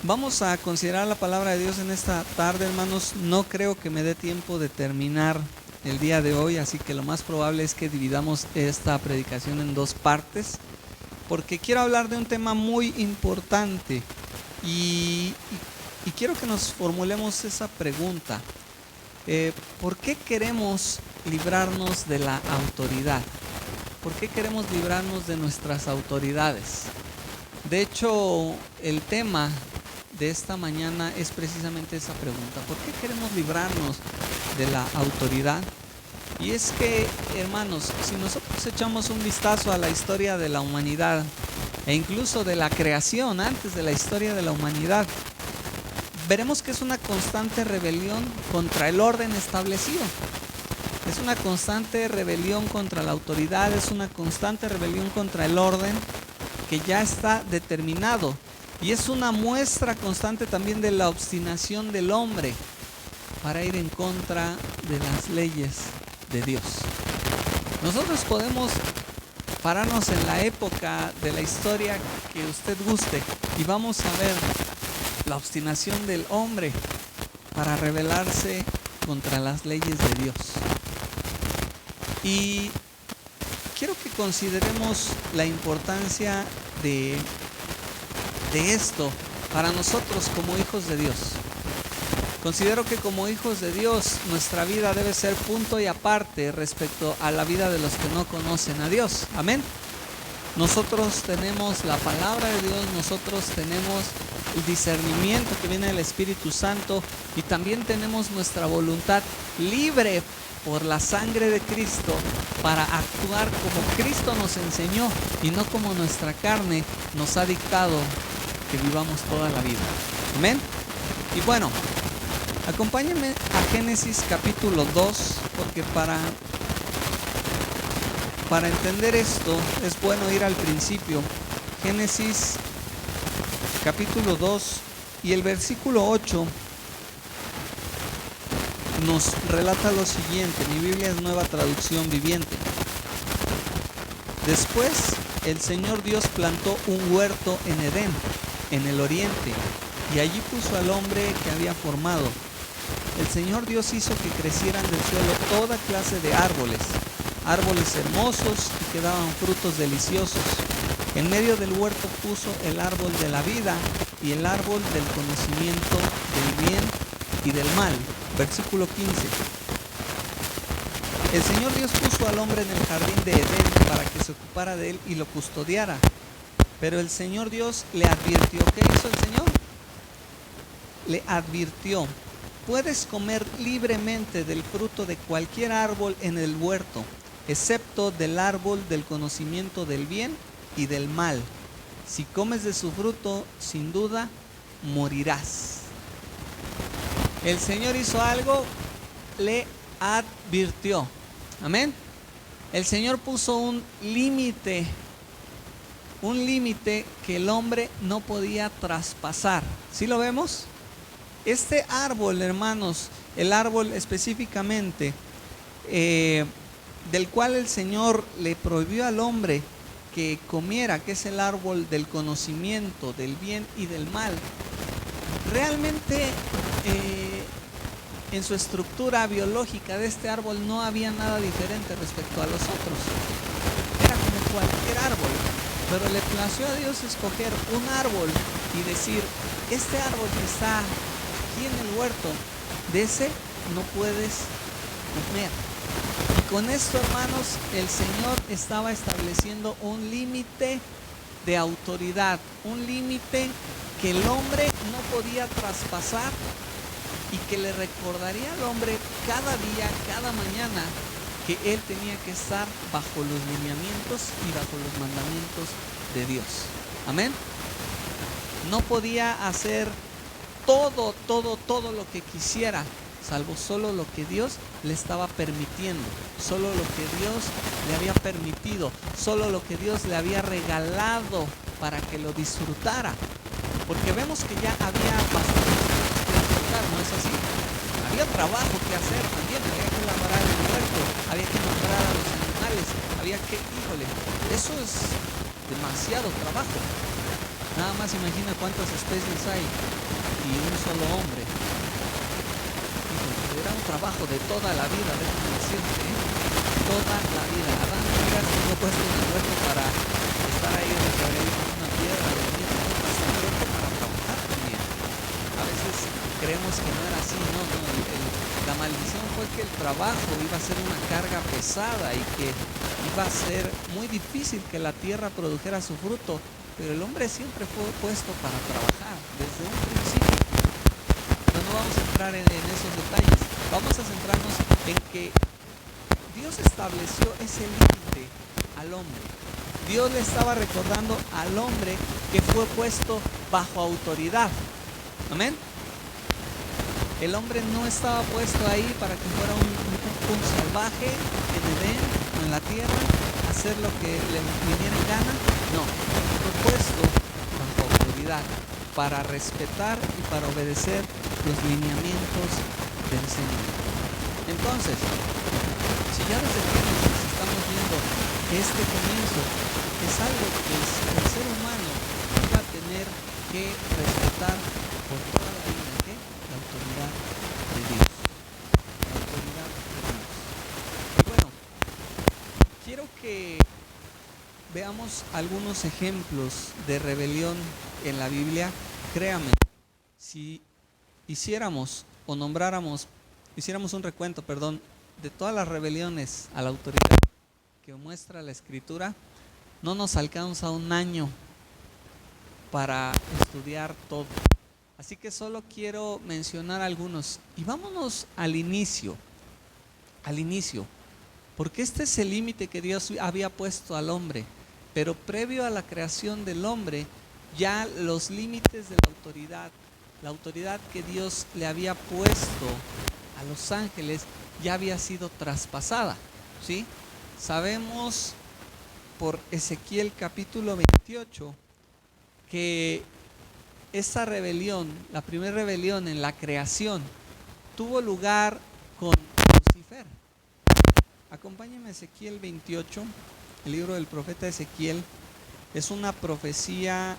Vamos a considerar la palabra de Dios en esta tarde, hermanos. No creo que me dé tiempo de terminar el día de hoy, así que lo más probable es que dividamos esta predicación en dos partes, porque quiero hablar de un tema muy importante y quiero que nos formulemos esa pregunta. ¿Por qué queremos librarnos de la autoridad? ¿Por qué queremos librarnos de nuestras autoridades? De hecho, el tema de esta mañana es precisamente esa pregunta. ¿Por qué queremos librarnos de la autoridad? Y es que, hermanos, si nosotros echamos un vistazo a la historia de la humanidad e incluso de la creación antes de la historia de la humanidad, veremos que es una constante rebelión contra el orden establecido. Es una constante rebelión contra la autoridad, es una constante rebelión contra el orden que ya está determinado. Y es una muestra constante también de la obstinación del hombre para ir en contra de las leyes de Dios. Nosotros podemos pararnos en la época de la historia que usted guste y vamos a ver la obstinación del hombre para rebelarse contra las leyes de Dios. Y quiero que consideremos la importancia de esto para nosotros como hijos de Dios. Considero que como hijos de Dios nuestra vida debe ser punto y aparte respecto a la vida de los que no conocen a Dios. Amén. Nosotros tenemos la palabra de Dios, nosotros tenemos el discernimiento que viene del Espíritu Santo y también tenemos nuestra voluntad libre por la sangre de Cristo para actuar como Cristo nos enseñó y no como nuestra carne nos ha dictado que vivamos toda la vida. Amén. Y bueno, acompáñenme a Génesis capítulo 2, porque para entender esto es bueno ir al principio. Génesis capítulo 2 y el versículo 8 nos relata lo siguiente. Mi Biblia es Nueva Traducción Viviente. Después el Señor Dios plantó un huerto en Edén, en el oriente, y allí puso al hombre que había formado. El Señor Dios hizo que crecieran del suelo toda clase de árboles hermosos y que daban frutos deliciosos. En medio del huerto puso el árbol de la vida y el árbol del conocimiento del bien y del mal. Versículo 15. El Señor Dios puso al hombre en el jardín de Edén para que se ocupara de él y lo custodiara. Pero el Señor Dios le advirtió. ¿Qué hizo el Señor? Le advirtió: puedes comer libremente del fruto de cualquier árbol en el huerto, excepto del árbol del conocimiento del bien y del mal. Si comes de su fruto, sin duda morirás. El Señor hizo algo, le advirtió. Amén. El Señor puso un límite que el hombre no podía traspasar. ¿Sí lo vemos? Este árbol, hermanos, el árbol específicamente del cual el Señor le prohibió al hombre que comiera, que es el árbol del conocimiento del bien y del mal, realmente en su estructura biológica de este árbol no había nada diferente respecto a los otros. Era como cualquier árbol, pero le plació a Dios escoger un árbol y decir: este árbol que está aquí en el huerto, de ese no puedes comer. Y con esto, hermanos, el Señor estaba estableciendo un límite de autoridad, un límite que el hombre no podía traspasar y que le recordaría al hombre cada día, cada mañana, que él tenía que estar bajo los lineamientos y bajo los mandamientos de Dios. Amén. No podía hacer todo lo que quisiera, salvo solo lo que Dios le estaba permitiendo, solo lo que Dios le había permitido, solo lo que Dios le había regalado para que lo disfrutara. Porque vemos que ya había bastante que disfrutar, ¿no es así? Había trabajo que hacer también, había que labrar el huerto, había que nombrar a los animales, había que, eso es demasiado trabajo. Nada más imagina cuántas especies hay y un solo hombre. Híjole, era un trabajo de toda la vida, déjame decirte, ¿eh? Toda la vida. Adán y Eva estuvo puesto en el huerto para estar ahí recargando una piedra, dormir, no, puesto en el huerto para trabajar también. A veces creemos que no era así, no, no, la maldición fue que el trabajo iba a ser una carga pesada y que iba a ser muy difícil que la tierra produjera su fruto, pero el hombre siempre fue puesto para trabajar desde un principio. Pero no vamos a entrar en esos detalles, vamos a centrarnos en que Dios estableció ese límite al hombre. Dios le estaba recordando al hombre que fue puesto bajo autoridad. Amén. El hombre no estaba puesto ahí para que fuera un salvaje en Edén o en la tierra, hacer lo que le viniera en gana. No, fue puesto bajo autoridad para respetar y para obedecer los lineamientos del Señor. Entonces, si ya desde Génesis estamos viendo que este comienzo es algo que el ser humano iba a tener que respetar por toda la vida, ¿qué? La autoridad de Dios. La autoridad de Dios. Y bueno, quiero que veamos algunos ejemplos de rebelión en la Biblia. Créame, si hiciéramos o hiciéramos un recuento, de todas las rebeliones a la autoridad que muestra la Escritura, no nos alcanza un año para estudiar todo. Así que solo quiero mencionar algunos. Y vámonos al inicio. Al inicio. Porque este es el límite que Dios había puesto al hombre. Pero previo a la creación del hombre, ya los límites de la autoridad que Dios le había puesto a los ángeles, ya había sido traspasada. ¿Sí? Sabemos por Ezequiel capítulo 28 que esta rebelión, la primera rebelión en la creación, tuvo lugar con Lucifer. Acompáñenme a Ezequiel 28, el libro del profeta Ezequiel. Es una profecía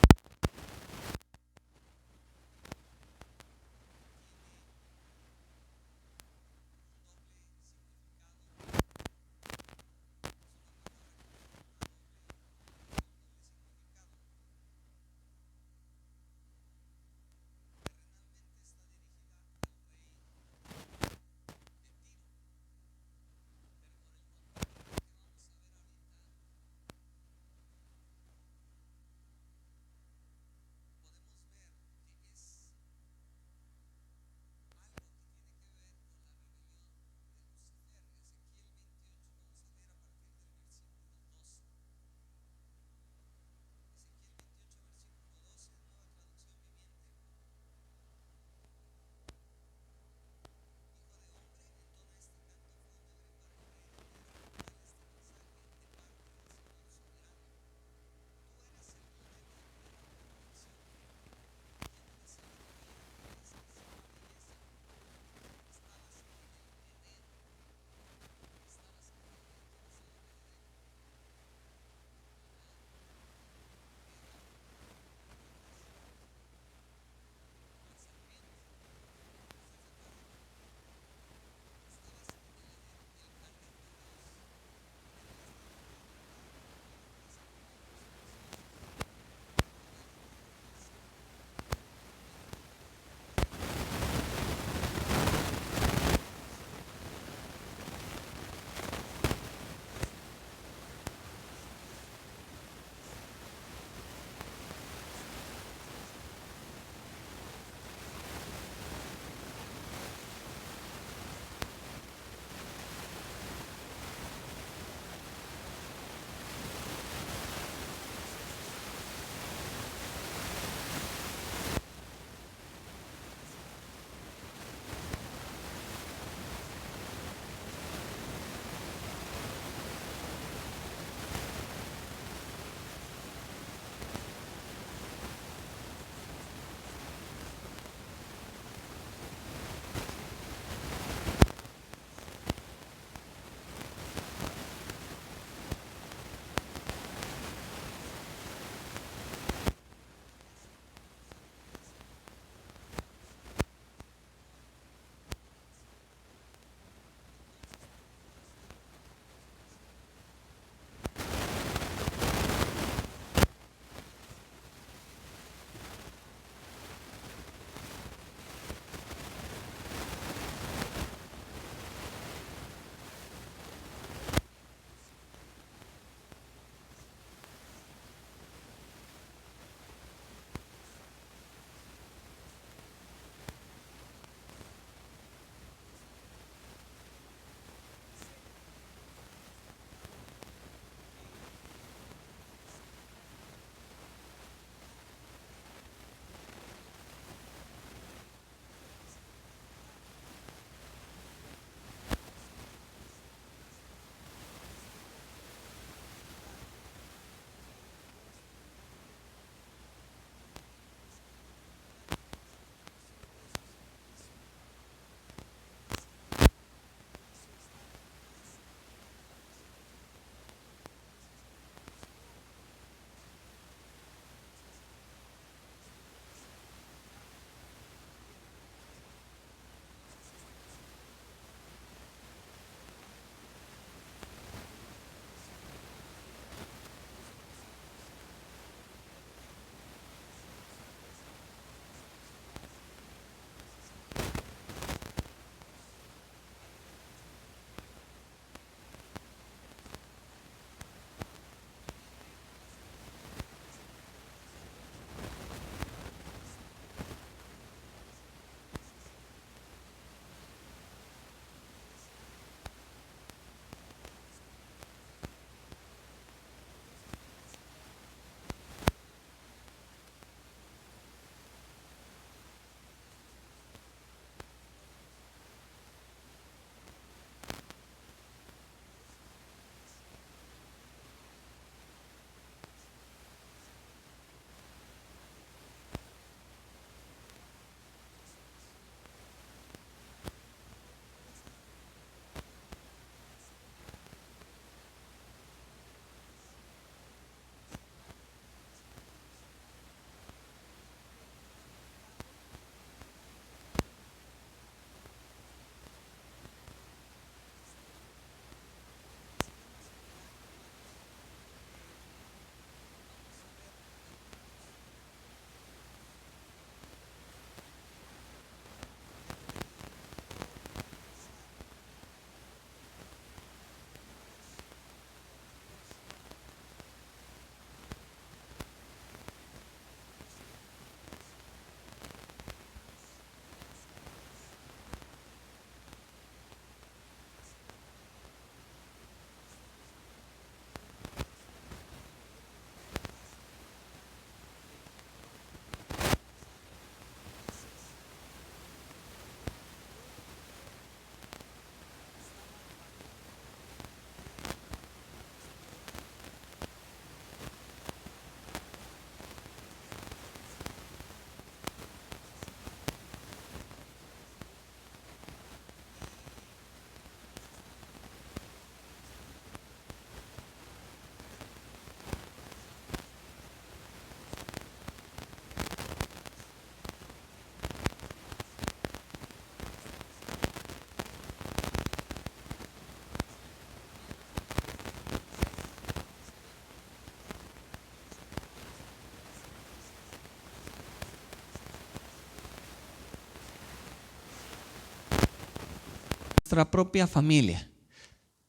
nuestra propia familia.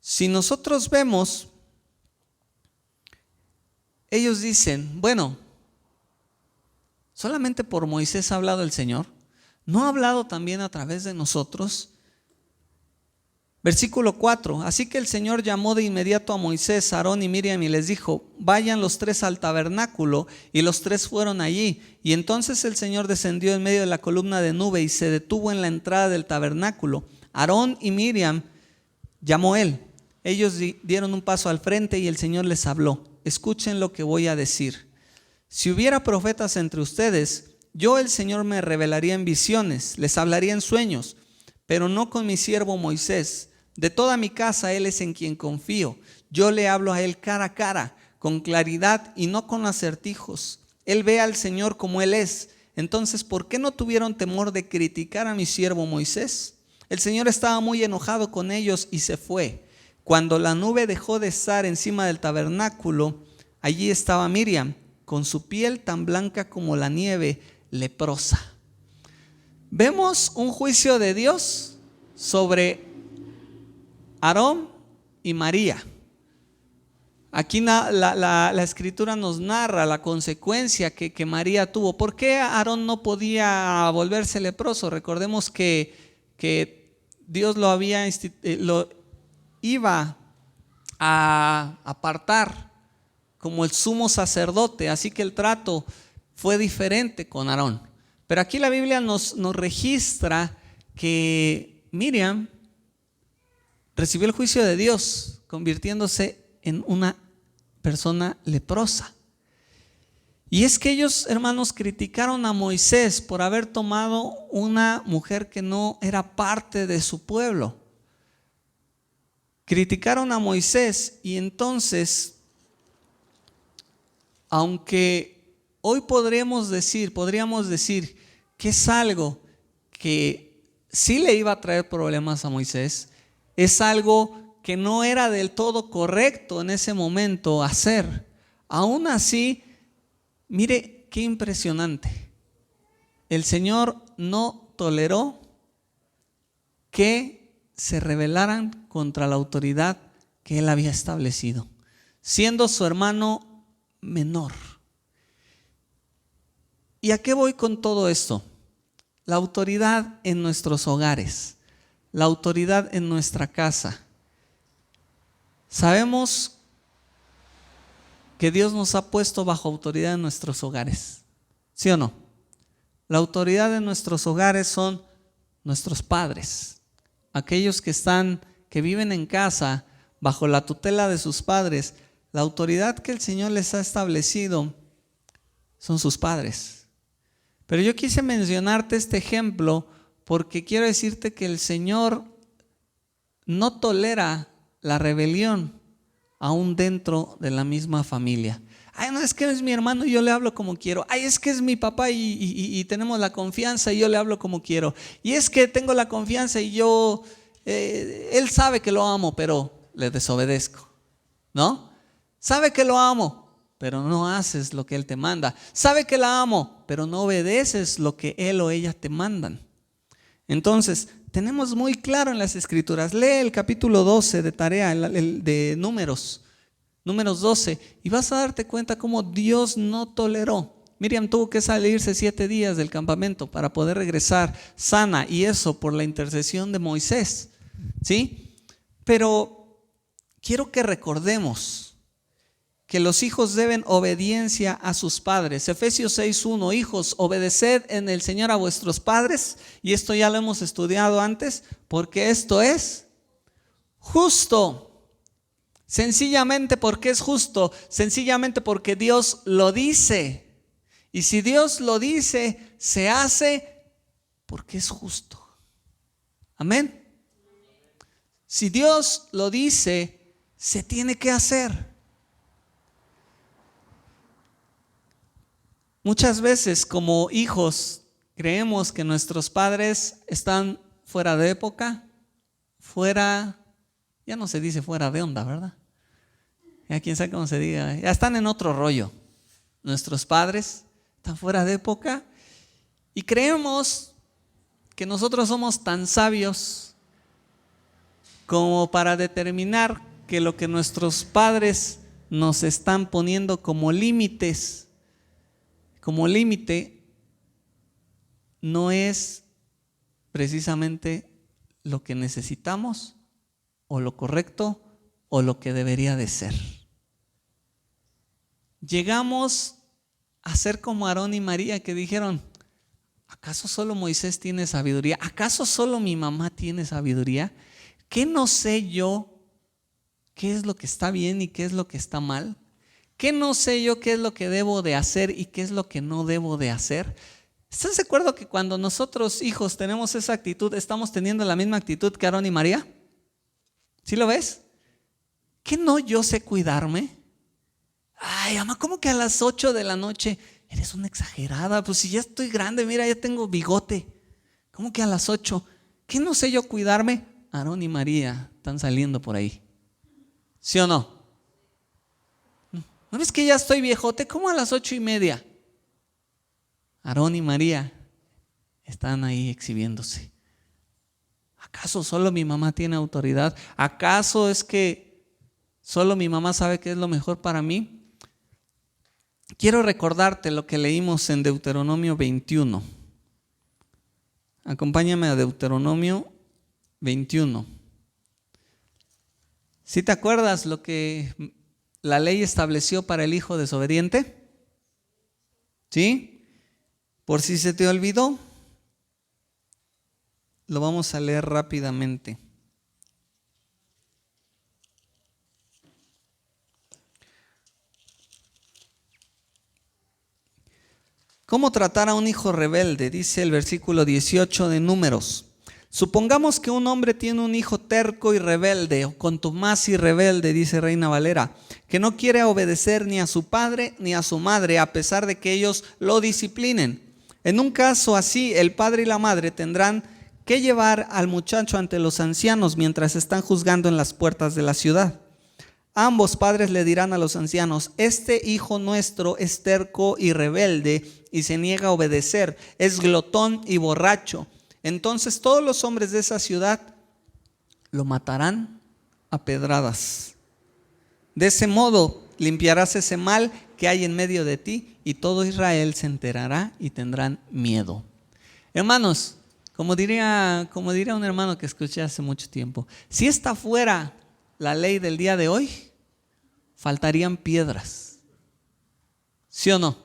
Si nosotros vemos, ellos dicen, bueno, solamente por Moisés ha hablado el Señor, ¿no ha hablado también a través de nosotros? Versículo 4, así que el Señor llamó de inmediato a Moisés, Aarón y Miriam y les dijo, vayan los tres al tabernáculo, y los tres fueron allí. Y entonces el Señor descendió en medio de la columna de nube y se detuvo en la entrada del tabernáculo. Aarón y Miriam llamó él. Ellos dieron un paso al frente y el Señor les habló. Escuchen lo que voy a decir. Si hubiera profetas entre ustedes, yo el Señor me revelaría en visiones, les hablaría en sueños, pero no con mi siervo Moisés. De toda mi casa él es en quien confío. Yo le hablo a él cara a cara, con claridad y no con acertijos. Él ve al Señor como él es. Entonces, ¿por qué no tuvieron temor de criticar a mi siervo Moisés? El Señor estaba muy enojado con ellos y se fue. Cuando la nube dejó de estar encima del tabernáculo, allí estaba Miriam, con su piel tan blanca como la nieve, leprosa. Vemos un juicio de Dios sobre Aarón y María. Aquí la escritura nos narra la consecuencia que María tuvo. ¿Por qué Aarón no podía volverse leproso? Recordemos que Dios lo iba a apartar como el sumo sacerdote, así que el trato fue diferente con Aarón. Pero aquí la Biblia nos registra que Miriam recibió el juicio de Dios, convirtiéndose en una persona leprosa. Y es que ellos, hermanos, criticaron a Moisés por haber tomado una mujer que no era parte de su pueblo. Criticaron a Moisés y entonces, aunque hoy podríamos decir que es algo que sí le iba a traer problemas a Moisés, es algo que no era del todo correcto en ese momento hacer. Aún así, mire qué impresionante. El Señor no toleró que se rebelaran contra la autoridad que Él había establecido, siendo su hermano menor. ¿Y a qué voy con todo esto? La autoridad en nuestros hogares, la autoridad en nuestra casa. Sabemos que Dios nos ha puesto bajo autoridad en nuestros hogares, ¿sí o no? La autoridad de nuestros hogares son nuestros padres, aquellos que viven en casa bajo la tutela de sus padres. La autoridad que el Señor les ha establecido son sus padres. Pero yo quise mencionarte este ejemplo porque quiero decirte que el Señor no tolera la rebelión aún dentro de la misma familia. Ay, no, es que es mi hermano y yo le hablo como quiero. Ay, es que es mi papá y tenemos la confianza y yo le hablo como quiero. Y es que tengo la confianza y él sabe que lo amo, pero le desobedezco, ¿no? Sabe que lo amo, pero no haces lo que él te manda. Sabe que la amo, pero no obedeces lo que él o ella te mandan. Entonces, tenemos muy claro en las Escrituras. Lee el capítulo 12 de tarea, el de Números 12, y vas a darte cuenta cómo Dios no toleró. Miriam tuvo que salirse 7 días del campamento para poder regresar sana, y eso por la intercesión de Moisés, ¿sí? Pero quiero que recordemos que los hijos deben obediencia a sus padres. Efesios 6:1, hijos, obedeced en el Señor a vuestros padres, y esto ya lo hemos estudiado antes, porque esto es justo. Sencillamente porque es justo, sencillamente porque Dios lo dice. Y si Dios lo dice, se hace porque es justo. Amén. Si Dios lo dice, se tiene que hacer. Muchas veces como hijos creemos que nuestros padres están fuera de época, ya no se dice fuera de onda, ¿verdad? Ya quién sabe cómo se diga, ya están en otro rollo. Nuestros padres están fuera de época y creemos que nosotros somos tan sabios como para determinar que lo que nuestros padres nos están poniendo como límites, como límite, no es precisamente lo que necesitamos o lo correcto o lo que debería de ser. Llegamos a ser como Aarón y María, que dijeron: ¿acaso solo Moisés tiene sabiduría? ¿Acaso solo mi mamá tiene sabiduría? ¿Qué no sé yo qué es lo que está bien y qué es lo que está mal? ¿Qué no sé yo qué es lo que debo de hacer y qué es lo que no debo de hacer? ¿Estás de acuerdo que cuando nosotros hijos tenemos esa actitud, estamos teniendo la misma actitud que Aarón y María? ¿Sí lo ves? ¿Qué no yo sé cuidarme? Ay, mamá, ¿cómo que a las 8 de la noche? Eres una exagerada, pues si ya estoy grande, mira, ya tengo bigote. ¿Cómo que a las 8? ¿Qué no sé yo cuidarme? Aarón y María están saliendo por ahí. ¿Sí o no? ¿No ves que ya estoy viejote? ¿Cómo a las 8:30? Aarón y María están ahí exhibiéndose. ¿Acaso solo mi mamá tiene autoridad? ¿Acaso es que solo mi mamá sabe qué es lo mejor para mí? Quiero recordarte lo que leímos en Deuteronomio 21. Acompáñame a Deuteronomio 21. ¿Sí te acuerdas lo que la ley estableció para el hijo desobediente? ¿Sí? Por si se te olvidó, lo vamos a leer rápidamente. ¿Cómo tratar a un hijo rebelde? Dice el versículo 18 de Números. Supongamos que un hombre tiene un hijo terco y rebelde, o contumaz y rebelde, dice Reina Valera, que no quiere obedecer ni a su padre ni a su madre, a pesar de que ellos lo disciplinen. En un caso así, el padre y la madre tendrán que llevar al muchacho ante los ancianos mientras están juzgando en las puertas de la ciudad. Ambos padres le dirán a los ancianos: este hijo nuestro es terco y rebelde y se niega a obedecer, es glotón y borracho. Entonces todos los hombres de esa ciudad lo matarán a pedradas. De ese modo limpiarás ese mal que hay en medio de ti y todo Israel se enterará y tendrán miedo. Hermanos, como diría un hermano que escuché hace mucho tiempo, si esta fuera la ley del día de hoy, faltarían piedras. ¿Sí o no?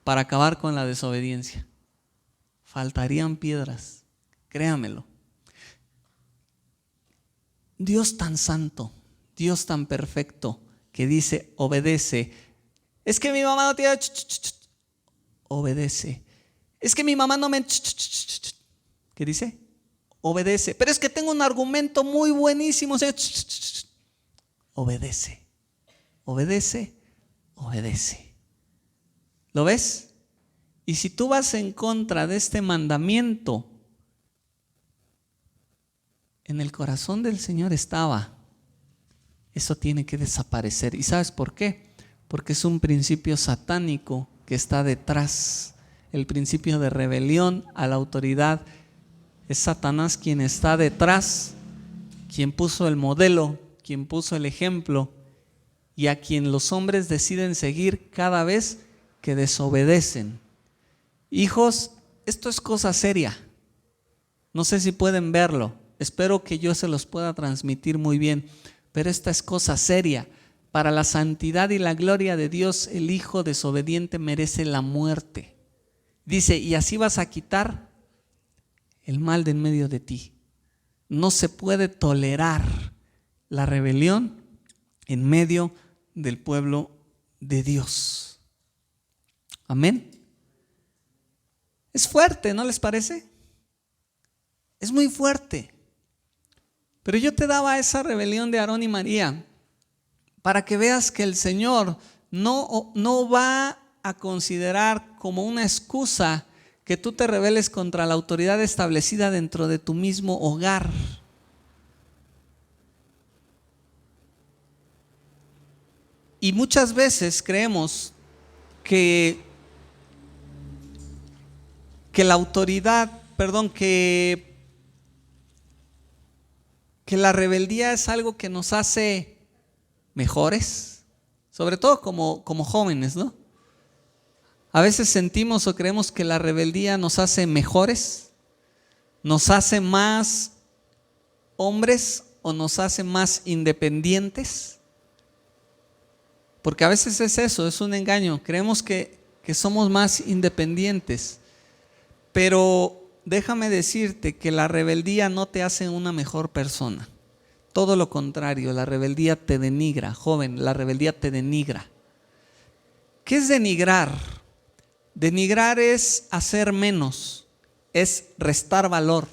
Para acabar con la desobediencia. Faltarían piedras, créamelo. Dios tan santo, Dios tan perfecto, que dice: obedece. Es que mi mamá no tiene... Obedece. Es que mi mamá no me... ¿Qué dice? Obedece. Pero es que tengo un argumento muy buenísimo. Obedece. Obedece. Obedece. ¿Lo ves? Y si tú vas en contra de este mandamiento, en el corazón del Señor estaba: eso tiene que desaparecer. ¿Y sabes por qué? Porque es un principio satánico que está detrás. El principio de rebelión a la autoridad. Es Satanás quien está detrás, quien puso el modelo, quien puso el ejemplo, y a quien los hombres deciden seguir cada vez que desobedecen. Hijos, esto es cosa seria. No sé si pueden verlo. Espero que yo se los pueda transmitir muy bien. Pero esta es cosa seria. Para la santidad y la gloria de Dios, el hijo desobediente merece la muerte. Dice: y así vas a quitar el mal de en medio de ti. No se puede tolerar la rebelión en medio del pueblo de Dios. Amén. Es fuerte, ¿no les parece? Es muy fuerte. Pero yo te daba esa rebelión de Aarón y María para que veas que el Señor no va a considerar como una excusa que tú te rebeles contra la autoridad establecida dentro de tu mismo hogar. Y muchas veces creemos que la autoridad, que que la rebeldía es algo que nos hace mejores, sobre todo como jóvenes, ¿no? A veces sentimos o creemos que la rebeldía nos hace mejores, nos hace más hombres o nos hace más independientes. Porque a veces es eso, es un engaño. Creemos que somos más independientes. Pero déjame decirte que la rebeldía no te hace una mejor persona. Todo lo contrario, la rebeldía te denigra. Joven, la rebeldía te denigra. ¿Qué es denigrar? Denigrar es hacer menos, es restar valor.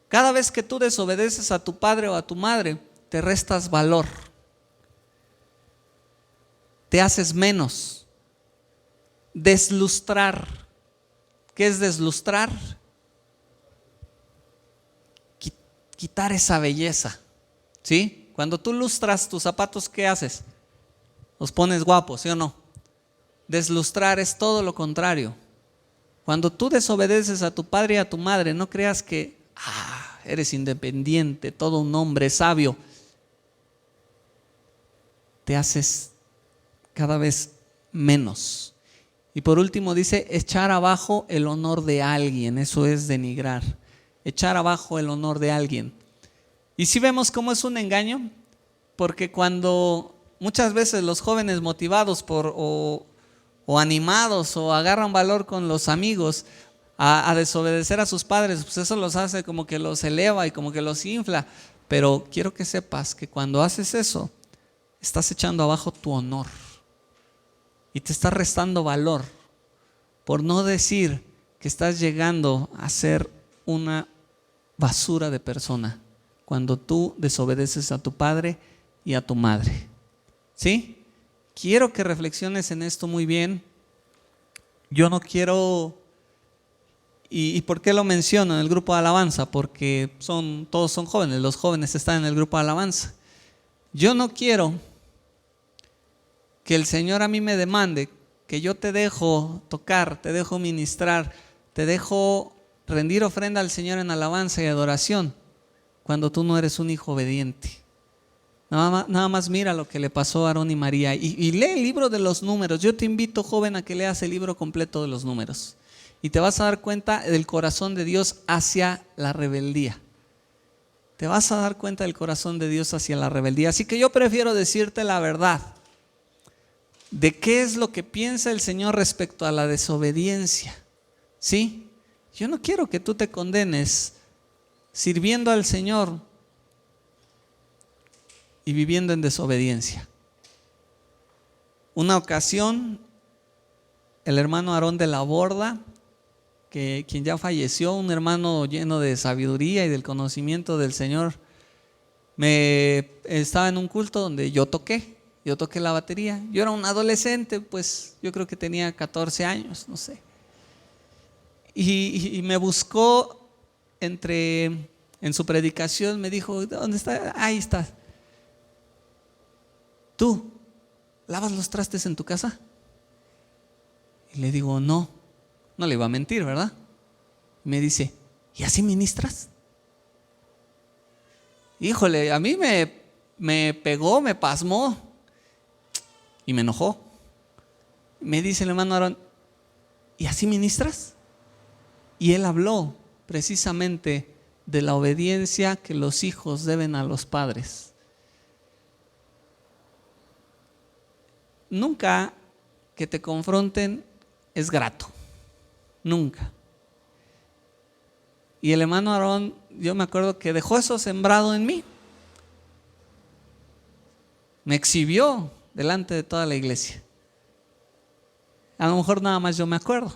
Cada vez que tú desobedeces a tu padre o a tu madre, te restas valor. Te haces menos. Deslustrar. ¿Qué es deslustrar? Quitar esa belleza. ¿Sí? Cuando tú lustras tus zapatos, ¿qué haces? Los pones guapos, ¿sí o no? Deslustrar es todo lo contrario. Cuando tú desobedeces a tu padre y a tu madre, no creas que eres independiente, todo un hombre sabio. Te haces cada vez menos. Y por último dice, echar abajo el honor de alguien. Eso es denigrar. Echar abajo el honor de alguien. Y si vemos cómo es un engaño, porque cuando muchas veces los jóvenes motivados o animados o agarran valor con los amigos a desobedecer a sus padres, pues eso los hace como que los eleva y como que los infla. Pero quiero que sepas que cuando haces eso, estás echando abajo tu honor y te estás restando valor, por no decir que estás llegando a ser una basura de persona cuando tú desobedeces a tu padre y a tu madre. ¿Sí? Quiero que reflexiones en esto muy bien. Yo no quiero, ¿y por qué lo menciono en el grupo de alabanza? Porque todos son jóvenes, los jóvenes están en el grupo de alabanza. Yo no quiero que el Señor a mí me demande que yo te dejo tocar, te dejo ministrar, te dejo rendir ofrenda al Señor en alabanza y adoración cuando tú no eres un hijo obediente. Nada más mira lo que le pasó a Aarón y María y lee el libro de los números. Yo te invito, joven, a que leas el libro completo de los números y te vas a dar cuenta del corazón de Dios hacia la rebeldía. Te vas a dar cuenta del corazón de Dios hacia la rebeldía. Así que yo prefiero decirte la verdad de qué es lo que piensa el Señor respecto a la desobediencia. ¿Sí? Yo no quiero que tú te condenes sirviendo al Señor y viviendo en desobediencia. Una ocasión, el hermano Aarón de la Borda, quien ya falleció, un hermano lleno de sabiduría y del conocimiento del Señor, estaba en un culto donde yo toqué la batería. Yo era un adolescente, pues yo creo que tenía 14 años, no sé. Y me buscó en su predicación, me dijo, ¿dónde está? Ahí está. ¿Tú lavas los trastes en tu casa? Y le digo, no le iba a mentir, ¿verdad? Y me dice, ¿y así ministras? Híjole, a mí me pegó, me pasmó y me enojó. Me dice el hermano Aarón, ¿y así ministras? Y él habló precisamente de la obediencia que los hijos deben a los padres. Nunca que te confronten es grato, nunca. Y el hermano Aarón, yo me acuerdo que dejó eso sembrado en mí. Me exhibió delante de toda la iglesia. A lo mejor nada más yo me acuerdo,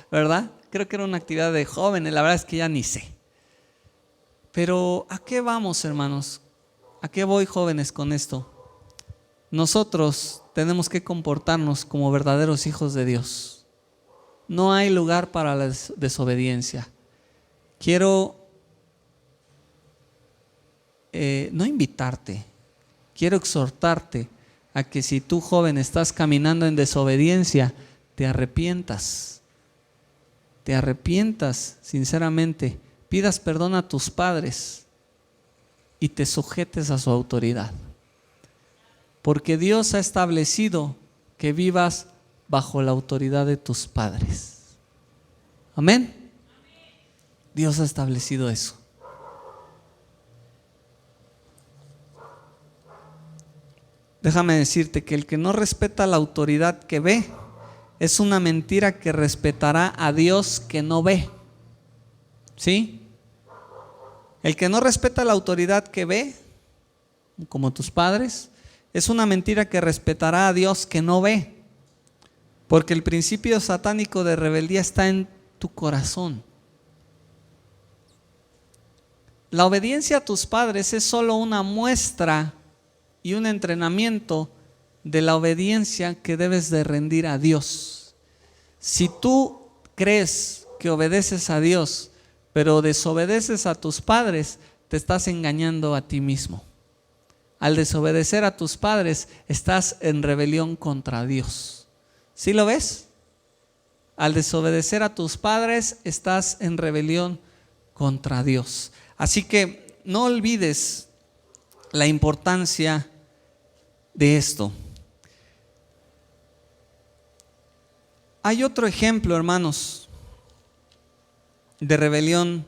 ¿verdad? Creo que era una actividad de jóvenes, la verdad es que ya ni sé. Pero ¿a qué vamos, hermanos? ¿A qué voy, jóvenes, con esto? Nosotros tenemos que comportarnos como verdaderos hijos de Dios. No hay lugar para la desobediencia. Quiero no invitarte, quiero exhortarte a que si tú, joven, estás caminando en desobediencia, te arrepientas sinceramente, pidas perdón a tus padres y te sujetes a su autoridad. Porque Dios ha establecido que vivas bajo la autoridad de tus padres. Amén. Dios ha establecido eso. Déjame decirte que el que no respeta la autoridad que ve, es una mentira que respetará a Dios que no ve. ¿Sí? El que no respeta la autoridad que ve, como tus padres, es una mentira que respetará a Dios que no ve. Porque el principio satánico de rebeldía está en tu corazón. La obediencia a tus padres es solo una muestra y un entrenamiento de la obediencia que debes de rendir a Dios. Si tú crees que obedeces a Dios, pero desobedeces a tus padres, te estás engañando a ti mismo. Al desobedecer a tus padres, estás en rebelión contra Dios. ¿Sí lo ves? Al desobedecer a tus padres, estás en rebelión contra Dios. Así que no olvides la importancia de esto. Hay otro ejemplo, hermanos, de rebelión,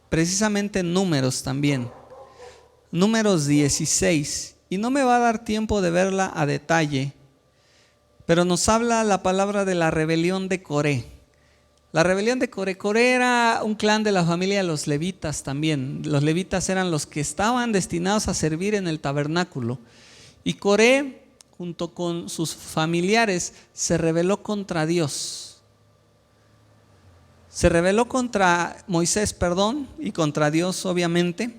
precisamente en Números también. Números 16, y no me va a dar tiempo de verla a detalle, pero nos habla la palabra de la rebelión de Coré. La rebelión de Coré. Coré era un clan de la familia de los levitas también. Los levitas eran los que estaban destinados a servir en el tabernáculo. Y Coré, junto con sus familiares, se rebeló contra Dios. Se rebeló contra Moisés, y contra Dios, obviamente.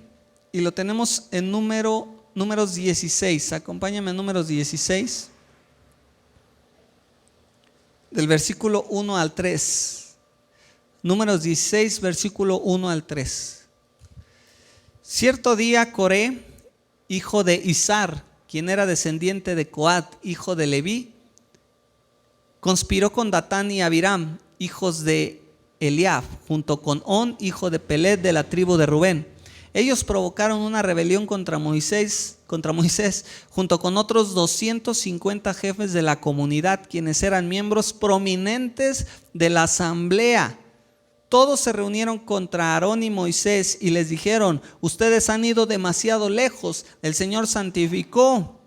Y lo tenemos en Números 16. Acompáñame a Números 16, del versículo 1 al 3. Números 16, versículo 1 al 3. Cierto día Coré, hijo de Izar, quien era descendiente de Coat, hijo de Leví, conspiró con Datán y Abiram, hijos de Eliab, junto con On, hijo de Pelet, de la tribu de Rubén. Ellos provocaron una rebelión contra Moisés, junto con otros 250 jefes de la comunidad, quienes eran miembros prominentes de la asamblea. Todos se reunieron contra Aarón y Moisés y les dijeron: ustedes han ido demasiado lejos. El Señor santificó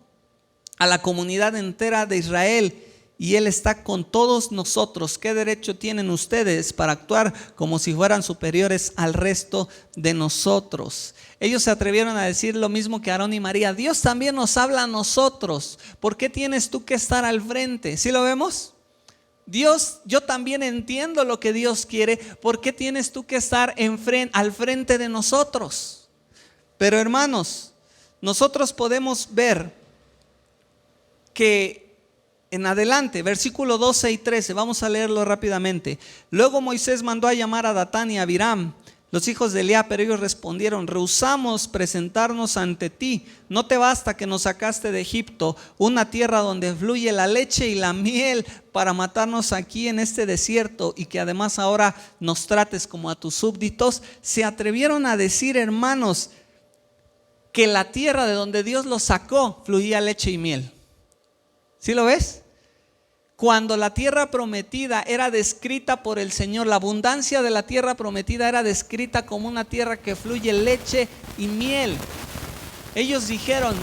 a la comunidad entera de Israel y Él está con todos nosotros. ¿Qué derecho tienen ustedes para actuar como si fueran superiores al resto de nosotros? Ellos se atrevieron a decir lo mismo que Aarón y María: Dios también nos habla a nosotros. ¿Por qué tienes tú que estar al frente? ¿Sí lo vemos? Dios, yo también entiendo lo que Dios quiere. ¿Por qué tienes tú que estar al frente de nosotros? Pero hermanos, nosotros podemos ver que en adelante, versículo 12 y 13, vamos a leerlo rápidamente. Luego Moisés mandó a llamar a Datán y a Abiram, los hijos de Eliab, pero ellos respondieron: rehusamos presentarnos ante ti. ¿No te basta que nos sacaste de Egipto, una tierra donde fluye la leche y la miel, para matarnos aquí en este desierto, y que además ahora nos trates como a tus súbditos? Se atrevieron a decir, hermanos, que la tierra de donde Dios los sacó fluía leche y miel. ¿Sí lo ves? Cuando la tierra prometida era descrita por el Señor, la abundancia de la tierra prometida era descrita como una tierra que fluye leche y miel. Ellos dijeron: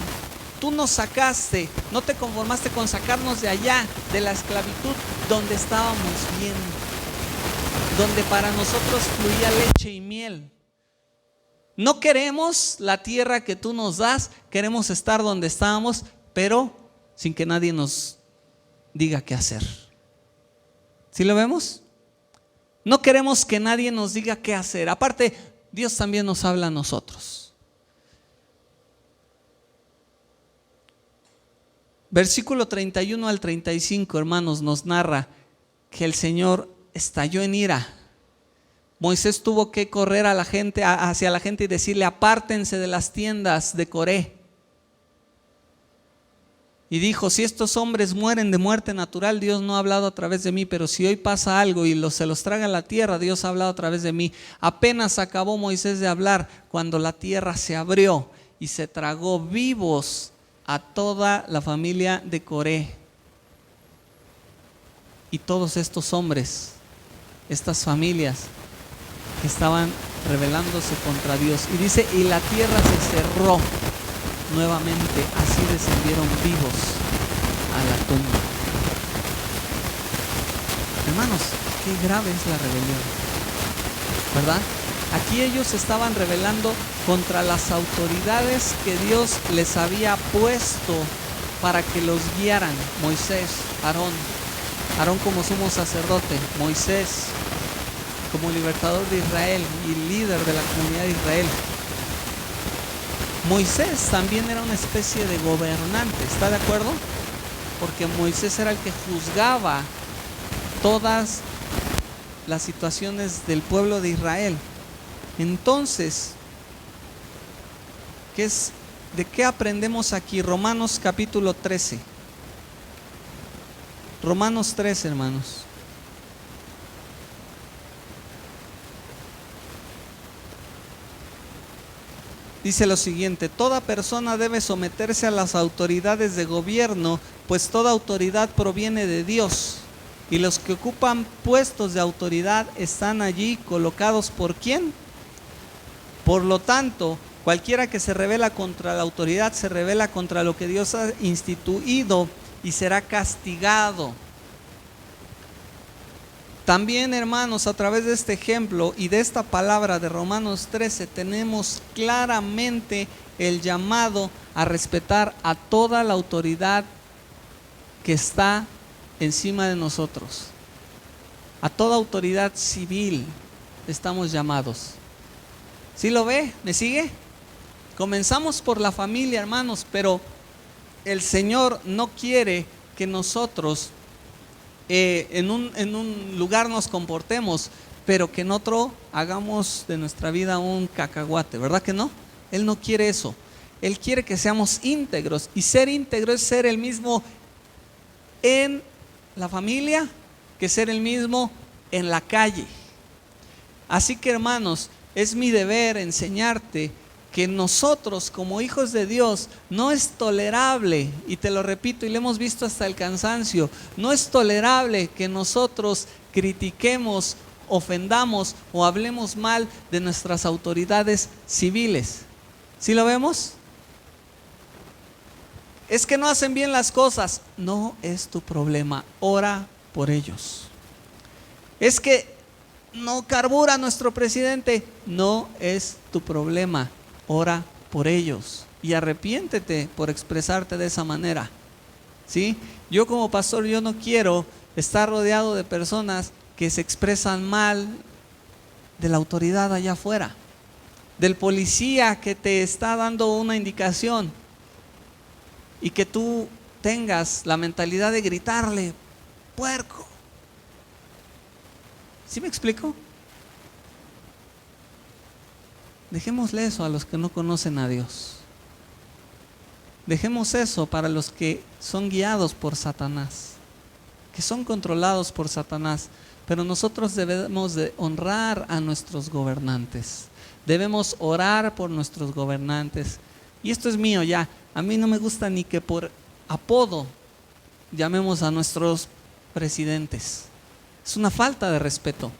tú nos sacaste, no te conformaste con sacarnos de allá, de la esclavitud, donde estábamos bien, donde para nosotros fluía leche y miel. No queremos la tierra que tú nos das, queremos estar donde estábamos, pero sin que nadie nos diga qué hacer. ¿Sí lo vemos? No queremos que nadie nos diga qué hacer. Aparte, Dios también nos habla a nosotros. Versículo 31 al 35, hermanos, nos narra que el Señor estalló en ira. Moisés tuvo que correr hacia la gente y decirle: apártense de las tiendas de Coré. Y dijo: si estos hombres mueren de muerte natural, Dios no ha hablado a través de mí, pero si hoy pasa algo y se los traga la tierra, Dios ha hablado a través de mí. Apenas acabó Moisés de hablar cuando la tierra se abrió y se tragó vivos a toda la familia de Coré. Y todos estos hombres, estas familias que estaban rebelándose contra Dios. Y dice: y la tierra se cerró nuevamente, así descendieron vivos a la tumba. Hermanos, qué grave es la rebelión, ¿verdad? Aquí ellos estaban rebelando contra las autoridades que Dios les había puesto para que los guiaran. Moisés, Aarón como sumo sacerdote, Moisés como libertador de Israel y líder de la comunidad de Israel. Moisés también era una especie de gobernante, ¿está de acuerdo? Porque Moisés era el que juzgaba todas las situaciones del pueblo de Israel. Entonces, ¿de qué aprendemos aquí? Romanos capítulo 13. Romanos 13, hermanos. Dice lo siguiente: toda persona debe someterse a las autoridades de gobierno, pues toda autoridad proviene de Dios. Y los que ocupan puestos de autoridad están allí colocados ¿por quién? Por lo tanto, cualquiera que se rebela contra la autoridad se rebela contra lo que Dios ha instituido y será castigado. También, hermanos, a través de este ejemplo y de esta palabra de Romanos 13 tenemos claramente el llamado a respetar a toda la autoridad que está encima de nosotros. A toda autoridad civil estamos llamados. ¿Sí lo ve? ¿Me sigue? Comenzamos por la familia, hermanos, pero el Señor no quiere que nosotros en un lugar nos comportemos, pero que en otro hagamos de nuestra vida un cacahuate, ¿verdad que no? Él no quiere eso. Él quiere que seamos íntegros, y ser íntegro es ser el mismo en la familia que ser el mismo en la calle. Así que, hermanos, es mi deber enseñarte que nosotros como hijos de Dios no es tolerable, y te lo repito y lo hemos visto hasta el cansancio, no es tolerable que nosotros critiquemos, ofendamos o hablemos mal de nuestras autoridades civiles. ¿Sí lo vemos? Es que no hacen bien las cosas. No es tu problema, ora por ellos. Es que no carbura nuestro presidente. No es tu problema, ora por ellos y arrepiéntete por expresarte de esa manera. ¿Sí? Yo como pastor, yo no quiero estar rodeado de personas que se expresan mal de la autoridad allá afuera, del policía que te está dando una indicación y que tú tengas la mentalidad de gritarle: puerco. ¿Sí me explico? Dejémosle eso a los que no conocen a Dios. Dejemos eso para los que son guiados por Satanás, que son controlados por Satanás. Pero nosotros debemos de honrar a nuestros gobernantes. Debemos orar por nuestros gobernantes. Y esto es mío ya. A mí no me gusta ni que por apodo llamemos a nuestros presidentes. Es una falta de respeto.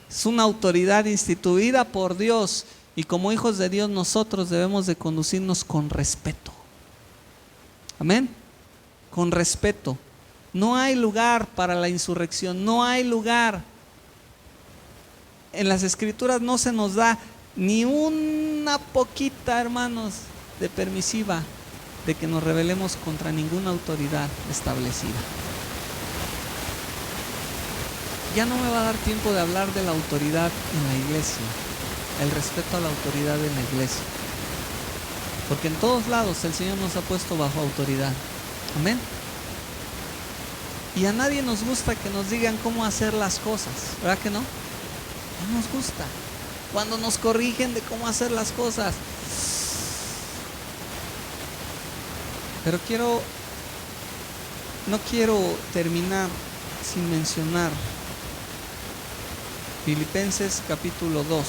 Es una autoridad instituida por Dios, y como hijos de Dios nosotros debemos de conducirnos con respeto. Amén. Con respeto. No hay lugar para la insurrección, no hay lugar. En las Escrituras no se nos da ni una poquita, hermanos, de permisiva de que nos rebelemos contra ninguna autoridad establecida. Ya no me va a dar tiempo de hablar de la autoridad en la iglesia, el respeto a la autoridad en la iglesia, porque en todos lados el Señor nos ha puesto bajo autoridad. Amén. Y a nadie nos gusta que nos digan cómo hacer las cosas, ¿verdad que no? No nos gusta cuando nos corrigen de cómo hacer las cosas. Pero no quiero terminar sin mencionar Filipenses capítulo 2.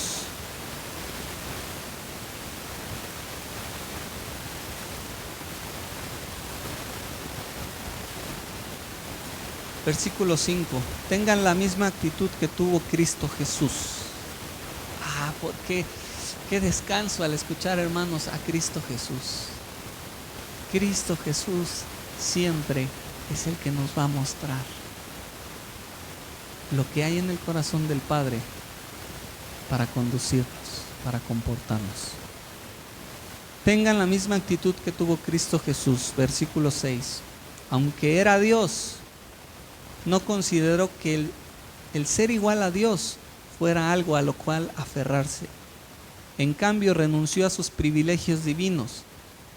Versículo 5. Tengan la misma actitud que tuvo Cristo Jesús. Porque qué descanso al escuchar, hermanos, a Cristo Jesús. Cristo Jesús siempre es el que nos va a mostrar lo que hay en el corazón del Padre para conducirnos, para comportarnos. Tengan la misma actitud que tuvo Cristo Jesús. Versículo 6. Aunque era Dios, no consideró que el ser igual a Dios fuera algo a lo cual aferrarse. En cambio, renunció a sus privilegios divinos,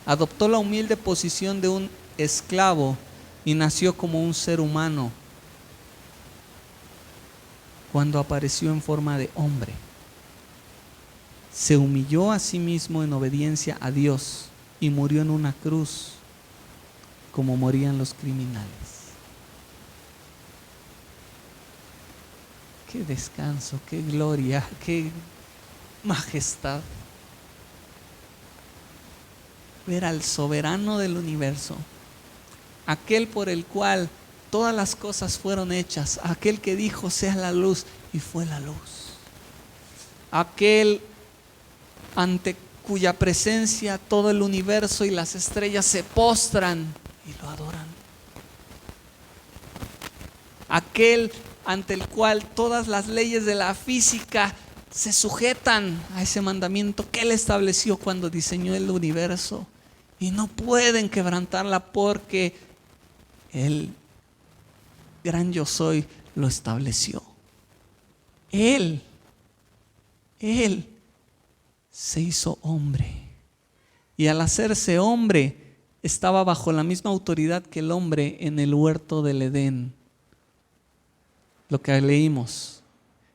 adoptó la humilde posición de un esclavo y nació como un ser humano. Cuando apareció en forma de hombre, se humilló a sí mismo en obediencia a Dios y murió en una cruz como morían los criminales. Qué descanso, qué gloria, qué majestad. Ver al soberano del universo, aquel por el cual todas las cosas fueron hechas, aquel que dijo sea la luz y fue la luz, aquel ante cuya presencia todo el universo y las estrellas se postran y lo adoran, aquel ante el cual todas las leyes de la física se sujetan a ese mandamiento que Él estableció cuando diseñó el universo y no pueden quebrantarla porque el gran yo soy lo estableció. Él se hizo hombre y al hacerse hombre estaba bajo la misma autoridad que el hombre en el huerto del Edén. Lo que leímos,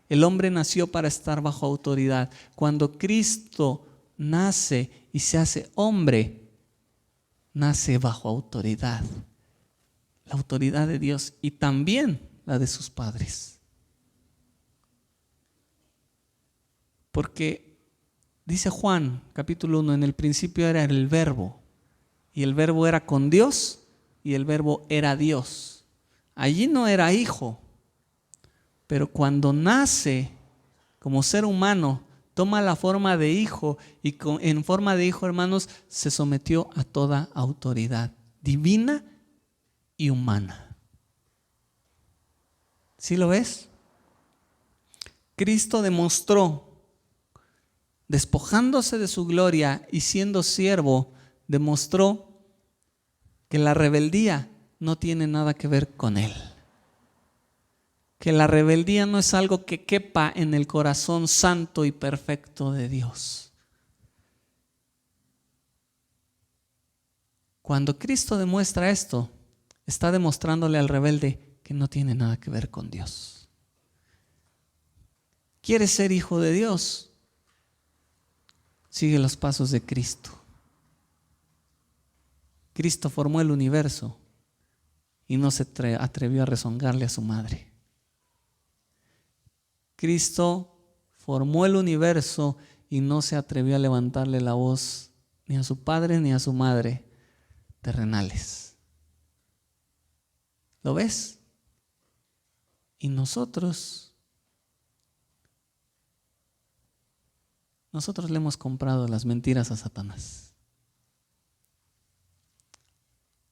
el hombre nació para estar bajo autoridad. Cuando Cristo nace y se hace hombre, nace bajo autoridad, la autoridad de Dios y también la de sus padres. Porque dice Juan capítulo 1, en el principio era el verbo y el verbo era con Dios y el verbo era Dios. Allí no era hijo. Pero cuando nace como ser humano, toma la forma de hijo y en forma de hijo, hermanos, se sometió a toda autoridad divina y humana. ¿Sí lo ves? Cristo demostró, despojándose de su gloria y siendo siervo, demostró que la rebeldía no tiene nada que ver con Él. Que la rebeldía no es algo que quepa en el corazón santo y perfecto de Dios. Cuando Cristo demuestra esto, está demostrándole al rebelde que no tiene nada que ver con Dios. ¿Quieres ser hijo de Dios? Sigue los pasos de Cristo. Cristo formó el universo y no se atrevió a rezongarle a su madre. Cristo formó el universo y no se atrevió a levantarle la voz ni a su padre ni a su madre terrenales. ¿Lo ves? Y nosotros le hemos comprado las mentiras a Satanás.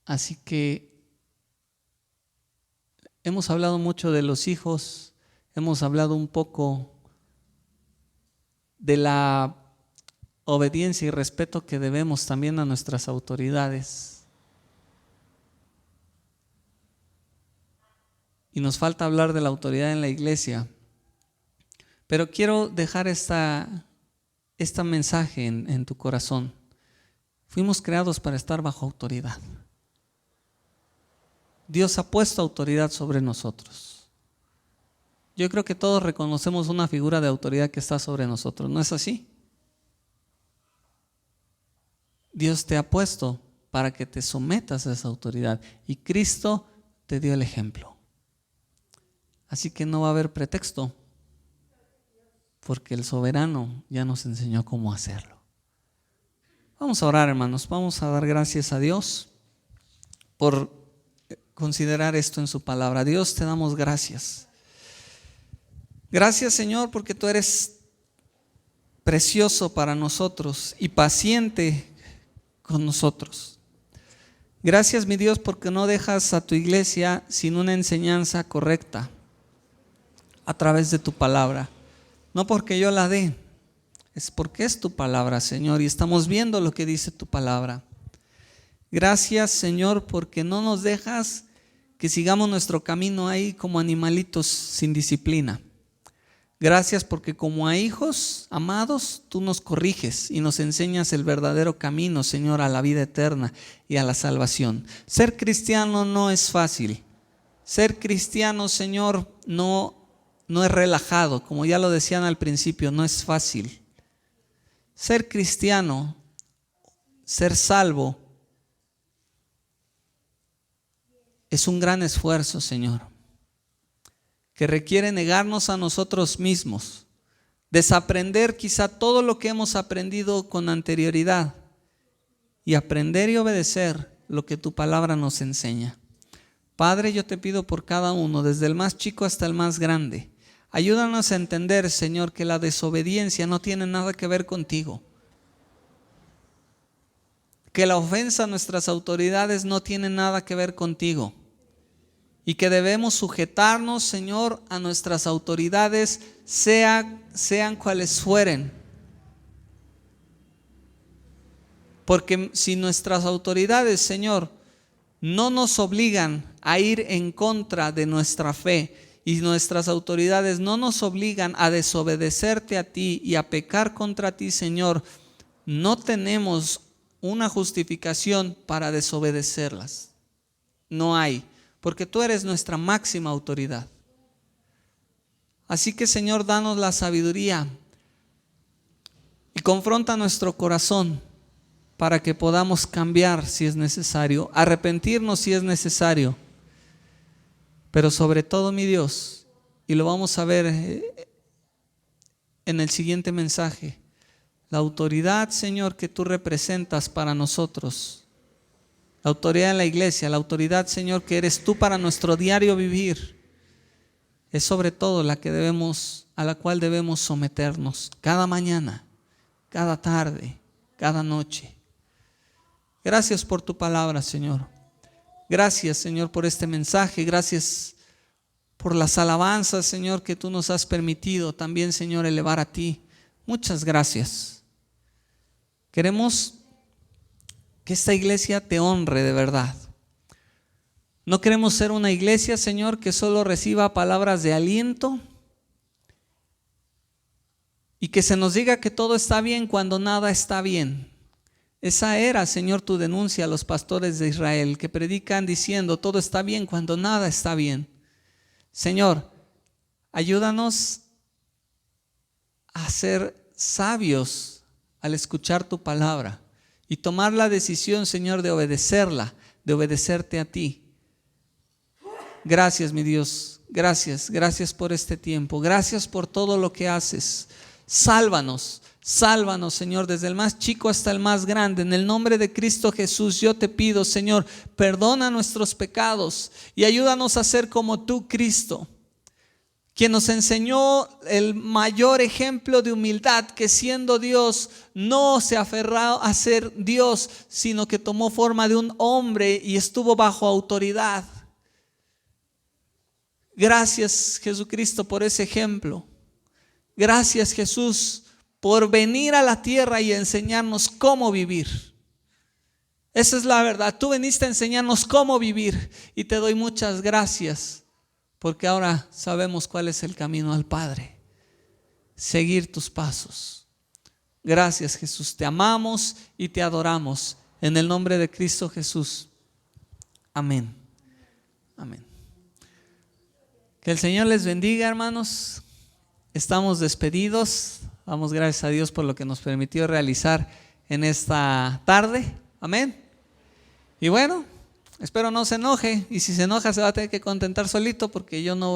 Así que hemos hablado mucho de los hijos. Hemos hablado un poco de la obediencia y respeto que debemos también a nuestras autoridades. Y nos falta hablar de la autoridad en la iglesia. Pero quiero dejar esta mensaje en tu corazón. Fuimos creados para estar bajo autoridad. Dios ha puesto autoridad sobre nosotros. Yo creo que todos reconocemos una figura de autoridad que está sobre nosotros, ¿no es así? Dios te ha puesto para que te sometas a esa autoridad. Y Cristo te dio el ejemplo. Así que no va a haber pretexto, porque el soberano ya nos enseñó cómo hacerlo. Vamos a orar, hermanos. Vamos a dar gracias a Dios por considerar esto en su palabra. Dios, te damos gracias. Gracias, Señor, porque tú eres precioso para nosotros y paciente con nosotros. Gracias, mi Dios, porque no dejas a tu iglesia sin una enseñanza correcta a través de tu palabra. No porque yo la dé, es porque es tu palabra, Señor, y estamos viendo lo que dice tu palabra. Gracias, Señor, porque no nos dejas que sigamos nuestro camino ahí como animalitos sin disciplina. Gracias porque como a hijos amados, tú nos corriges y nos enseñas el verdadero camino, Señor, a la vida eterna y a la salvación. Ser cristiano no es fácil. Ser cristiano, Señor, no es relajado, como ya lo decían al principio, no es fácil. Ser cristiano, ser salvo, es un gran esfuerzo, Señor, que requiere negarnos a nosotros mismos, desaprender quizá todo lo que hemos aprendido con anterioridad y aprender y obedecer lo que tu palabra nos enseña. Padre, yo te pido por cada uno, desde el más chico hasta el más grande, ayúdanos a entender, Señor, que la desobediencia no tiene nada que ver contigo, que la ofensa a nuestras autoridades no tiene nada que ver contigo y que debemos sujetarnos, Señor, a nuestras autoridades, sean cuales fueren. Porque si nuestras autoridades, Señor, no nos obligan a ir en contra de nuestra fe y nuestras autoridades no nos obligan a desobedecerte a ti y a pecar contra ti, Señor, no tenemos una justificación para desobedecerlas. No hay, porque tú eres nuestra máxima autoridad. Así que, Señor, danos la sabiduría y confronta nuestro corazón para que podamos cambiar si es necesario, arrepentirnos si es necesario. Pero sobre todo, mi Dios, y lo vamos a ver en el siguiente mensaje, la autoridad, Señor, que tú representas para nosotros, la autoridad en la iglesia, la autoridad, Señor, que eres tú para nuestro diario vivir, es sobre todo a la cual debemos someternos cada mañana, cada tarde, cada noche. Gracias por tu palabra, Señor. Gracias, Señor, por este mensaje. Gracias por las alabanzas, Señor, que tú nos has permitido también, Señor, elevar a ti. Muchas gracias. Queremos que esta iglesia te honre de verdad. No queremos ser una iglesia, Señor, que solo reciba palabras de aliento y que se nos diga que todo está bien cuando nada está bien. Esa era, Señor, tu denuncia a los pastores de Israel, que predican diciendo todo está bien cuando nada está bien. Señor, ayúdanos a ser sabios al escuchar tu palabra y tomar la decisión, Señor, de obedecerla, de obedecerte a ti. Gracias, mi Dios, gracias por este tiempo, gracias por todo lo que haces. Sálvanos, Señor, desde el más chico hasta el más grande. En el nombre de Cristo Jesús yo te pido, Señor, perdona nuestros pecados y ayúdanos a ser como tú, Cristo, quien nos enseñó el mayor ejemplo de humildad, que siendo Dios no se aferró a ser Dios, sino que tomó forma de un hombre y estuvo bajo autoridad. Gracias, Jesucristo, por ese ejemplo. Gracias, Jesús, por venir a la tierra y enseñarnos cómo vivir. Esa es la verdad. Tú viniste a enseñarnos cómo vivir y te doy muchas gracias. Porque ahora sabemos cuál es el camino al Padre. Seguir tus pasos. Gracias, Jesús. Te amamos y te adoramos. En el nombre de Cristo Jesús. Amén. Amén. Que el Señor les bendiga, hermanos. Estamos despedidos. Damos gracias a Dios por lo que nos permitió realizar en esta tarde. Amén. Y bueno, espero no se enoje, y si se enoja se va a tener que contentar solito porque yo no voy